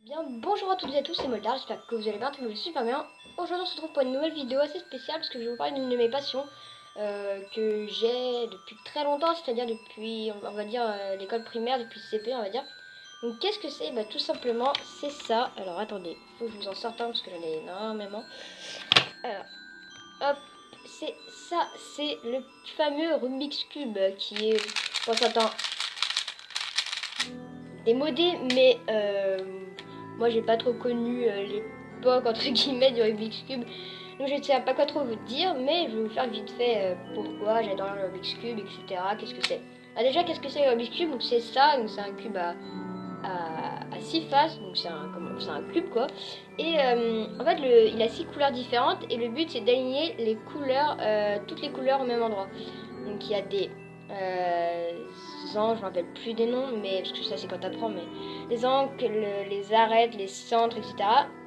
Bien, bonjour à toutes et à tous, c'est Moldar, j'espère que vous allez bien, tout le monde super bien. Aujourd'hui on se retrouve pour une nouvelle vidéo assez spéciale parce que je vais vous parler d'une de mes passions que j'ai depuis très longtemps, c'est-à-dire depuis, on va dire, l'école primaire, depuis CP on va dire. Donc qu'est-ce que c'est? Bah tout simplement c'est ça. Alors attendez, faut que je vous en sorte un parce que j'en ai énormément. Alors, hop, c'est ça, c'est le fameux Rubik's Cube qui est, pour certains, démodé, mais moi j'ai pas trop connu l'époque entre guillemets du Rubik's Cube, donc je ne sais pas quoi trop vous dire, mais je vais vous faire vite fait pourquoi j'adore le Rubik's Cube, etc. Qu'est-ce que c'est? Ah, déjà, qu'est-ce que c'est le Rubik's Cube? Donc c'est ça, donc c'est un cube à 6 faces, donc c'est un cube quoi. Et en fait il a 6 couleurs différentes et le but c'est d'aligner les couleurs, toutes les couleurs au même endroit. Donc il y a des angles, je me rappelle plus des noms, mais parce que ça c'est quand t'apprends, mais les angles, les arêtes, les centres, etc.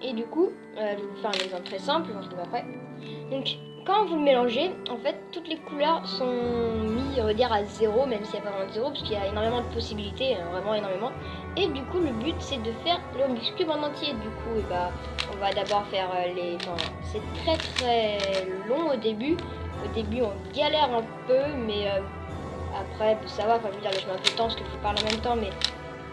Et du coup, je vais vous faire un exemple très simple, j'en trouve après. Donc quand vous le mélangez, en fait toutes les couleurs sont mises, on va dire, à zéro, même s'il n'y a pas vraiment de zéro, parce qu'il y a énormément de possibilités, vraiment énormément. Et du coup le but c'est de faire le Rubik's Cube en entier. Du coup, et bah, on va d'abord faire c'est très très long au début. Au début on galère un peu, mais après ça va, enfin je veux dire, là je mets un peu de temps parce que je parle en même temps, mais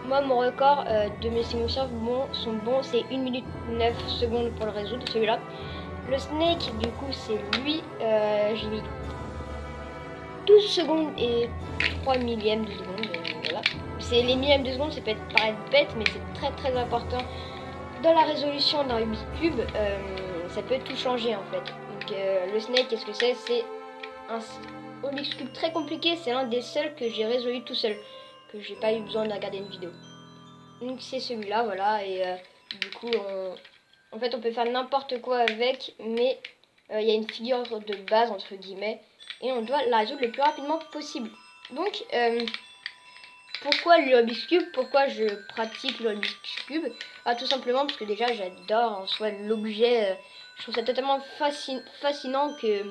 moi mon record de mes simulations sont bons, c'est 1 minute 9 secondes pour le résoudre, celui-là. Le Snake, du coup, c'est lui, j'ai mis 12 secondes et 3 millièmes de seconde, voilà. C'est les millièmes de seconde, ça peut paraître bête, mais c'est très très important dans la résolution d'un Rubik's Cube. Ça peut tout changer en fait. Donc le Snake, qu'est-ce que c'est? C'est un Rubik's Cube très compliqué, c'est l'un des seuls que j'ai résolu tout seul, que j'ai pas eu besoin de regarder une vidéo. Donc c'est celui-là, voilà, et du coup en fait on peut faire n'importe quoi avec, mais il y a une figure de base entre guillemets, et on doit la résoudre le plus rapidement possible. Donc pourquoi le Rubik's Cube? Pourquoi je pratique le Rubik's Cube? Tout simplement parce que déjà j'adore en soi l'objet, je trouve ça totalement fascinant que...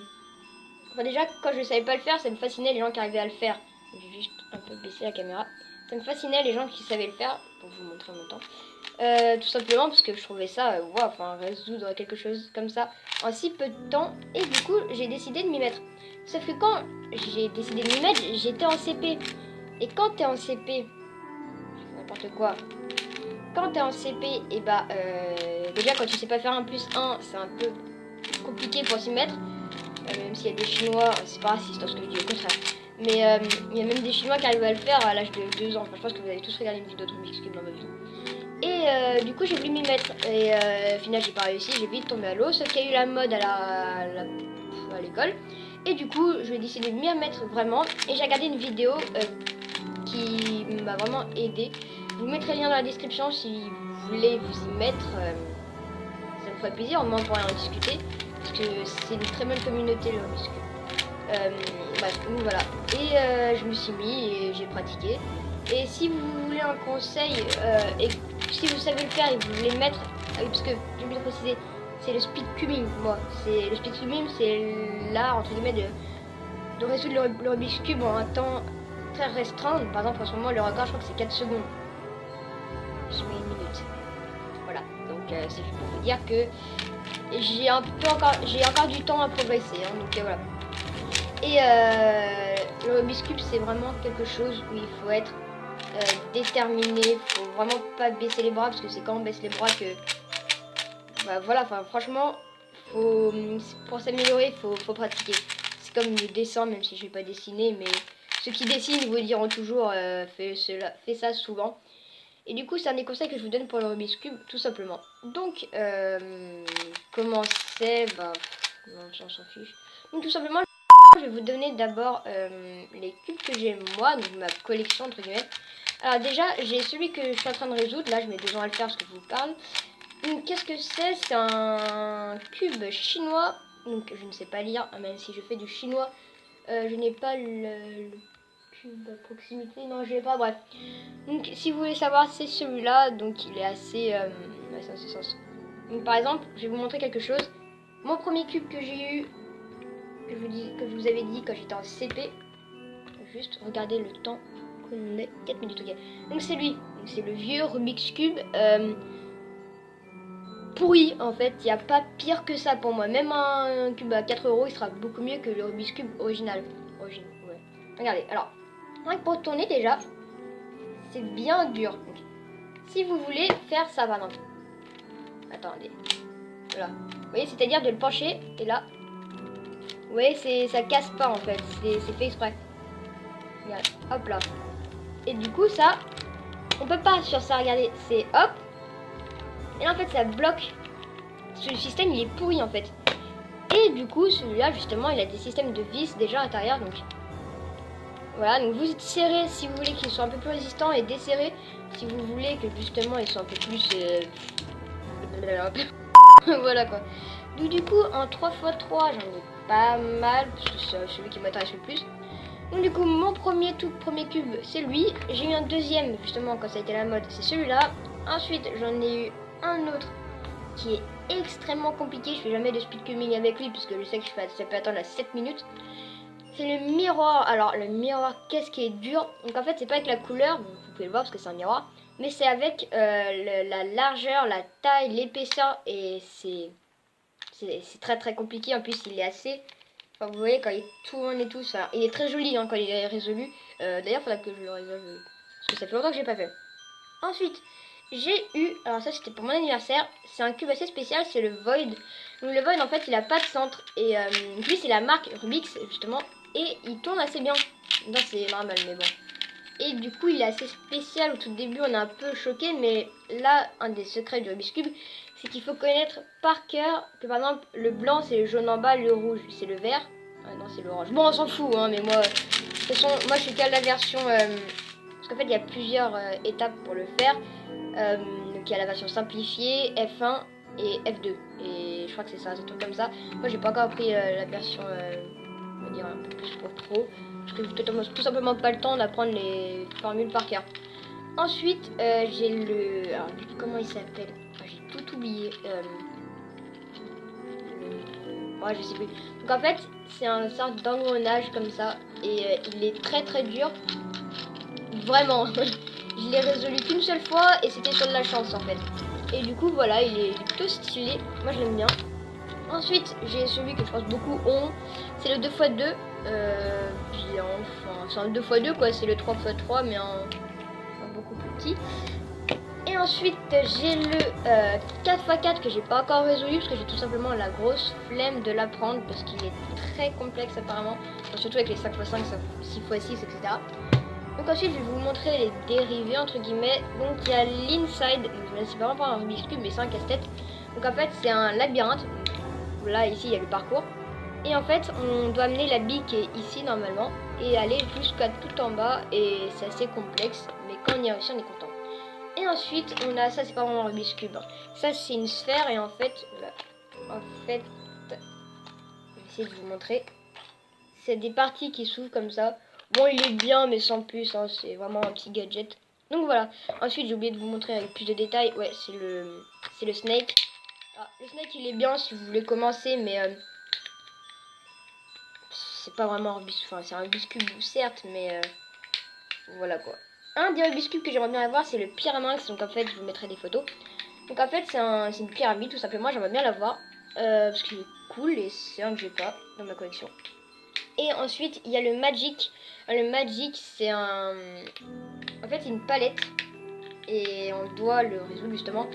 Enfin déjà quand je savais pas le faire, ça me fascinait les gens qui arrivaient à le faire. Je vais juste un peu baisser la caméra. Ça me fascinait les gens qui savaient le faire, pour vous montrer en même temps. Tout simplement parce que je trouvais ça, wow, enfin résoudre quelque chose comme ça en si peu de temps. Et du coup j'ai décidé de m'y mettre. Sauf que quand j'ai décidé de m'y mettre, j'étais en CP. Et quand t'es en CP, n'importe quoi, quand t'es en CP, et bah déjà quand tu sais pas faire un plus 1, c'est un peu compliqué pour s'y mettre. Même s'il y a des Chinois, c'est pas raciste, ce que je dis, au contraire. Mais il y a même des Chinois qui arrivent à le faire à l'âge de 2 ans. Enfin, je pense que vous avez tous regardé une vidéo de Rubik's Cube dans ma vie. Et du coup j'ai voulu m'y mettre, et au final j'ai pas réussi, j'ai vite tombé à l'eau, sauf qu'il y a eu la mode à l'école, et du coup je vais décider de m'y mettre vraiment, et j'ai regardé une vidéo qui m'a vraiment aidé. Je vous mettrai le lien dans la description si vous voulez vous y mettre, ça me ferait plaisir, au moins on pourrait en discuter, parce que c'est une très bonne communauté le Rubik's Cube. Bref, donc voilà, et je me suis mis et j'ai pratiqué. Et si vous voulez un conseil, et si vous savez le faire et que vous voulez le mettre, parce que j'ai oublié de préciser, c'est le speed cubing, moi. C'est le speed cubing, c'est l'art entre guillemets de résoudre le Rubik's Cube en un temps très restreint. Par exemple, en ce moment, le record, je crois que c'est 4 secondes. Je mets 1 minute. Voilà, donc c'est juste pour vous dire que j'ai encore du temps à progresser, hein, donc voilà. Et le Rubik's Cube, c'est vraiment quelque chose où il faut être déterminé, faut vraiment pas baisser les bras, parce que c'est quand on baisse les bras que bah voilà, enfin franchement pour s'améliorer faut pratiquer. C'est comme le dessin, même si je vais pas dessiner, mais ceux qui dessinent vous diront toujours fais ça souvent. Et du coup c'est un des conseils que je vous donne pour le Rubik's Cube, tout simplement. Donc comment c'est, bah on s'en fiche. Donc tout simplement je vais vous donner d'abord les cubes que j'ai moi, donc ma collection entre guillemets. Alors déjà, j'ai celui que je suis en train de résoudre. Là, je mets 2 ans à le faire parce que je vous parle. Qu'est-ce que c'est? C'est un cube chinois. Donc, je ne sais pas lire, même si je fais du chinois. Je n'ai pas le cube à proximité. Non, je n'ai pas, bref. Donc, si vous voulez savoir, c'est celui-là. Donc, il est assez sens. Donc, par exemple, je vais vous montrer quelque chose. Mon premier cube que j'ai eu, que je vous avais dit quand j'étais en CP. Juste regardez le temps qu'on est, 4 minutes, ok. Donc c'est lui, c'est le vieux Rubik's Cube. pourri en fait, il n'y a pas pire que ça pour moi. Même un cube à 4 euros, il sera beaucoup mieux que le Rubik's Cube original. Ouais. Regardez, alors, rien que pour tourner déjà, c'est bien dur. Donc, si vous voulez faire ça, par exemple, attendez, voilà. Vous voyez, c'est-à-dire de le pencher, et là, vous voyez, ça casse pas en fait, c'est fait exprès. Regarde, hop là. Et du coup, ça, on peut pas sur ça, regardez, c'est hop. Et là, en fait, ça bloque. Ce système, il est pourri en fait. Et du coup, celui-là, justement, il a des systèmes de vis déjà à l'intérieur. Donc, voilà. Donc, vous serrez si vous voulez qu'ils soient un peu plus résistants et desserrez si vous voulez que justement ils soient un peu plus. Voilà quoi. Donc, du coup, en 3x3, j'en ai pas mal parce que c'est celui qui m'intéresse le plus. Donc, du coup, mon tout premier cube, c'est lui. J'ai eu un deuxième, justement, quand ça a été la mode, c'est celui-là. Ensuite, j'en ai eu un autre qui est extrêmement compliqué. Je fais jamais de speed cubing avec lui puisque je sais que ça peut attendre à 7 minutes. C'est le miroir. Alors le miroir, qu'est-ce qui est dur. Donc en fait c'est pas avec la couleur, vous pouvez le voir parce que c'est un miroir, mais c'est avec la largeur, la taille, l'épaisseur. Et c'est très compliqué. En plus il est assez, enfin, vous voyez quand il tourne et tout ça, il est très joli hein, quand il est résolu. D'ailleurs il faudra que je le résolve parce que ça fait longtemps que j'ai pas fait. Ensuite j'ai eu, alors ça c'était pour mon anniversaire, c'est un cube assez spécial, c'est le Void. Donc le Void en fait il a pas de centre et lui c'est la marque Rubik's justement et il tourne assez bien. Non c'est normal mais bon. Et du coup il est assez spécial, au tout début on est un peu choqué mais là un des secrets du Rubik's Cube c'est qu'il faut connaître par cœur que par exemple le blanc c'est le jaune en bas, le rouge c'est le vert. Ah non c'est l'orange. Bon on s'en fout hein mais moi de toute façon moi je suis qu'à la version parce qu'en fait il y a plusieurs étapes pour le faire. Donc il y a la version simplifiée, F1 et F2. Et je crois que c'est ça, un truc comme ça. Moi j'ai pas encore pris la version on va dire un peu plus pour pro. Parce que j'ai tout simplement pas le temps d'apprendre les formules par cœur. Ensuite j'ai le. Alors comment il s'appelle? J'ai tout oublié. Ouais je sais plus. Donc en fait c'est un sorte d'engrenage comme ça. Et il est très dur. Vraiment. Je l'ai résolu qu'une seule fois et c'était sur de la chance en fait. Et du coup voilà, il est plutôt stylé. Moi je l'aime bien. Ensuite j'ai celui que je pense beaucoup ont. C'est le 2x2. Puis enfin c'est un 2x2 quoi. C'est le 3x3 mais en beaucoup plus petit. Et ensuite j'ai le 4x4 que j'ai pas encore résolu parce que j'ai tout simplement la grosse flemme de l'apprendre parce qu'il est très complexe apparemment. Enfin, surtout avec les 5x5, 6x6 etc. Donc ensuite je vais vous montrer les dérivés entre guillemets. Donc il y a l'inside, c'est pas vraiment un Rubik's Cube mais c'est un casse-tête. Donc en fait c'est un labyrinthe. Donc, là ici il y a le parcours. Et en fait on doit amener la bille qui est ici normalement et aller jusqu'à tout en bas. Et c'est assez complexe mais quand on y a aussi on est content. Et ensuite on a ça, c'est pas vraiment un Rubik's Cube. Ça c'est une sphère et en fait je vais essayer de vous montrer. C'est des parties qui s'ouvrent comme ça. Bon, il est bien, mais sans plus, hein, c'est vraiment un petit gadget. Donc voilà. Ensuite, j'ai oublié de vous montrer avec plus de détails. Ouais, c'est le Snake. Ah, le Snake, il est bien si vous voulez commencer, mais c'est pas vraiment un Rubik's Cube. Enfin, c'est un Rubik's Cube, certes, mais voilà quoi. Un des Rubik's Cube que j'aimerais bien avoir, c'est le Pyraminx. Donc en fait, je vous mettrai des photos. Donc en fait, c'est une pyramide, tout simplement. J'aimerais bien l'avoir parce qu'il est cool et c'est un que j'ai pas dans ma collection. Et ensuite, il y a le Magic. Le Magic, c'est en fait, c'est une palette. Et on doit le résoudre justement.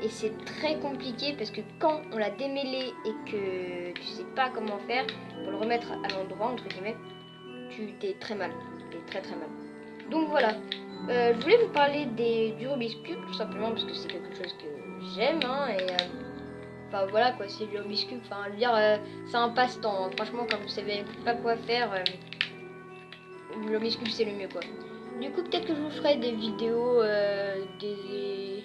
Et c'est très compliqué parce que quand on l'a démêlé et que tu sais pas comment faire pour le remettre à l'endroit, entre guillemets, tu t'es très mal. T'es très mal. Donc voilà. Je voulais vous parler du Rubik's Cube, tout simplement parce que c'est quelque chose que j'aime. Hein, et enfin voilà quoi, c'est du Rubik's Cube. Enfin, je veux dire, c'est un passe-temps. Hein. Franchement, quand vous savez pas quoi faire, le Rubik's Cube c'est le mieux quoi. Du coup, peut-être que je vous ferai des vidéos, des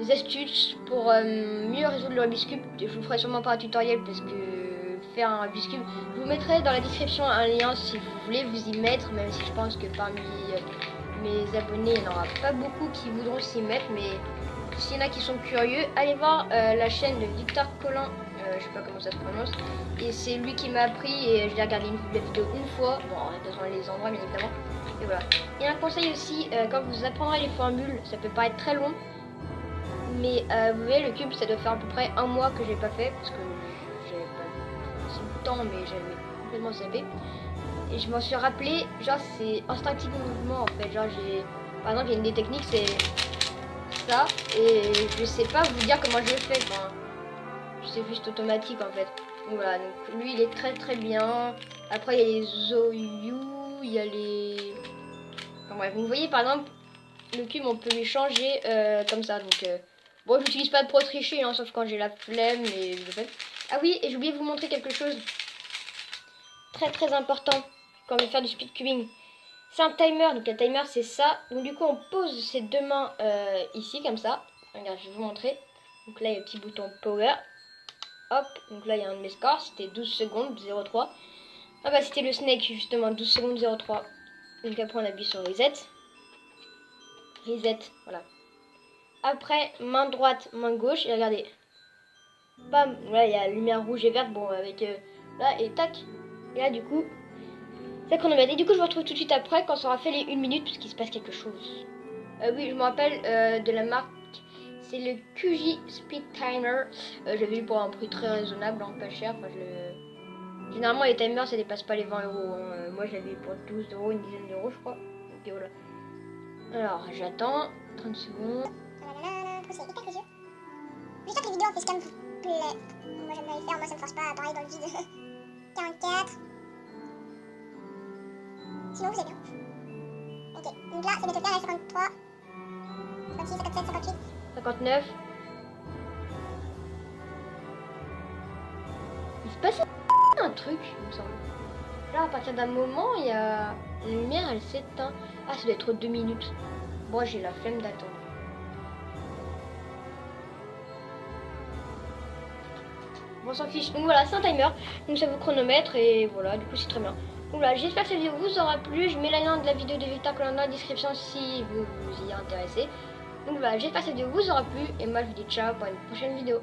astuces pour mieux résoudre le Rubik's Cube. Je vous ferai sûrement pas un tutoriel parce que faire un Rubik's Cube, je vous mettrai dans la description un lien si vous voulez vous y mettre, même si je pense que parmi mes abonnés, il n'y en aura pas beaucoup qui voudront s'y mettre, mais s'il y en a qui sont curieux, allez voir la chaîne de Victor Collin, je sais pas comment ça se prononce, et c'est lui qui m'a appris et je l'ai regardé la vidéo une fois, bon dans les endroits bien évidemment, et voilà. Et un conseil aussi, quand vous apprendrez les formules, ça peut paraître très long, Mais vous voyez, le cube, ça doit faire à peu près un mois que j'ai pas fait parce que j'avais pas assez de temps, mais j'avais complètement zappé. Et je m'en suis rappelé, genre c'est instinctivement en fait, genre j'ai, par exemple il y a une des techniques, c'est ça, et je sais pas vous dire comment je le fais, enfin, c'est juste automatique en fait. Donc voilà, donc lui il est très bien. Après il y a les Zoyu, il y a les... Enfin bref, vous voyez par exemple, le cube on peut lui changer comme ça, donc bon j'utilise pas pour tricher, hein, sauf quand j'ai la flemme, et je le fais. Ah oui, et j'ai oublié de vous montrer quelque chose très important quand on veut faire du speed cubing. C'est un timer, donc un timer c'est ça. Donc du coup on pose ses deux mains ici comme ça. Regarde, je vais vous montrer. Donc là il y a le petit bouton power. Hop, donc là il y a un de mes scores, c'était 12 secondes, 0,3. Ah bah c'était le snake justement, 12 secondes, 0,3. Donc après on appuie sur reset. Reset, voilà. Après, main droite, main gauche, et regardez. Bam, là il y a la lumière rouge et verte, bon avec là, et tac. Et là du coup, c'est chronomètre. Et du coup je vous retrouve tout de suite après quand ça aura fait les 1 minute, puisqu'il se passe quelque chose. Oui, je me rappelle de la marque, c'est le QJ Speed Timer. J'avais eu pour un prix très raisonnable, hein, pas cher. Enfin, généralement les timers ça dépasse pas les 20 euros. Hein. Moi je l'avais eu pour 12 euros, une dizaine d'euros je crois. Ok voilà. Alors j'attends 30 secondes. C'est hyper précieux. Juste que les vidéos on fait ce comme vous plaît. Moi j'aime bien les faire, moi ça me force pas à parler dans le vide. 44. Sinon vous avez bien. Ok, donc là c'est bientôt bien, là 53. 56, 57, 58. 59. Il se passe un truc, il me semble. Là, à partir d'un moment, il y a... La lumière, elle s'éteint. Ah, ça doit être 2 minutes. Bon, j'ai la flemme d'attendre. Bon, on s'en fiche. Donc voilà, c'est un timer. Donc ça vous chronomètre et voilà, du coup, c'est très bien. Donc voilà, j'espère que cette vidéo vous aura plu. Je mets la lien de la vidéo de Victor Colonna dans la description si vous vous y intéressez. Donc voilà, j'espère que cette vidéo vous aura plu. Et moi, je vous dis ciao pour une prochaine vidéo.